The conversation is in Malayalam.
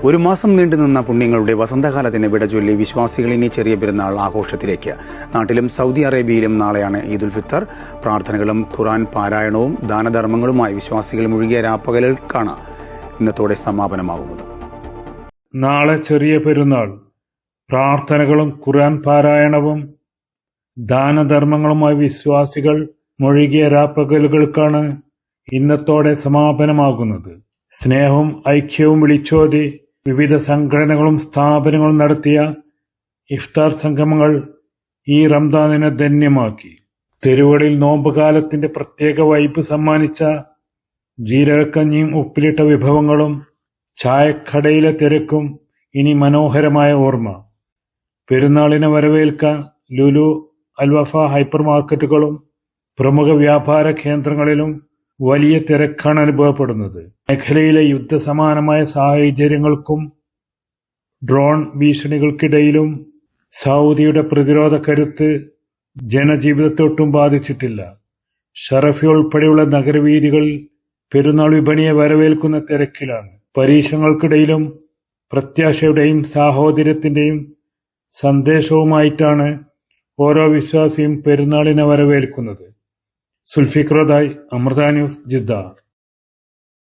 ഒരു മാസം നീണ്ടുനിന്ന പുണ്യങ്ങളുടെ വസന്തകാലത്തിന് വിട ചൊല്ലി വിശ്വാസികൾ ഇനി ചെറിയ പെരുന്നാൾ ആഘോഷത്തിലേക്ക്. നാട്ടിലും സൗദി അറേബ്യയിലും നാളെയാണ് ഈദുൽ ഫിത്തർ. പ്രാർത്ഥനകളും ഖുർആൻ പാരായണവും ദാനധർമ്മങ്ങളുമായി വിശ്വാസികൾ മുഴുകിയ രാപ്പകലുകൾക്കാണ് ഇന്നത്തോടെ സമാപനമാകുന്നത്. നാളെ ചെറിയ പെരുന്നാൾ. പ്രാർത്ഥനകളും ഖുർആൻ പാരായണവും ദാനധർമ്മങ്ങളുമായി വിശ്വാസികൾ മുഴുകിയ രാപ്പകലുകൾക്കാണ് ഇന്നത്തോടെ സമാപനമാകുന്നത്. സ്നേഹവും ഐക്യവും വിളിച്ചോതി വിവിധ സംഘടനകളും സ്ഥാപനങ്ങളും നടത്തിയ ഇഫ്താർ സംഗമങ്ങൾ ഈ റംദാനിനെ ധന്യമാക്കി. തെരുവുകളിൽ നോമ്പുകാലത്തിന്റെ പ്രത്യേക വൈബ് സമ്മാനിച്ച ജീരകക്കഞ്ഞിയും ഉപ്പിലിട്ട വിഭവങ്ങളും ചായക്കടയിലെ തിരക്കും ഇനി മനോഹരമായ ഓർമ്മ. പെരുന്നാളിനെ വരവേൽക്കാൻ ലുലു, അൽവഫ ഹൈപ്പർ മാർക്കറ്റുകളും പ്രമുഖ വ്യാപാര കേന്ദ്രങ്ങളിലും വലിയ തിരക്കാണ് അനുഭവപ്പെടുന്നത്. മേഖലയിലെ യുദ്ധസമാനമായ സാഹചര്യങ്ങൾക്കും ഡ്രോൺ ഭീഷണികൾക്കിടയിലും സൗദിയുടെ പ്രതിരോധ കരുത്ത് ജനജീവിതത്തെ ഒട്ടും ബാധിച്ചിട്ടില്ല. ഷറഫി ഉൾപ്പെടെയുള്ള നഗരവീഥികളിൽ പെരുന്നാൾ വിപണിയെ വരവേൽക്കുന്ന തിരക്കിലാണ്. പരീക്ഷണങ്ങൾക്കിടയിലും പ്രത്യാശയുടെയും സാഹോദര്യത്തിന്റെയും സന്ദേശവുമായിട്ടാണ് ഓരോ വിശ്വാസിയും പെരുന്നാളിനെ വരവേൽക്കുന്നത്. സുൽഫിഖ്റോദായ്, അമൃത ന്യൂസ്, ജിദ്ദ.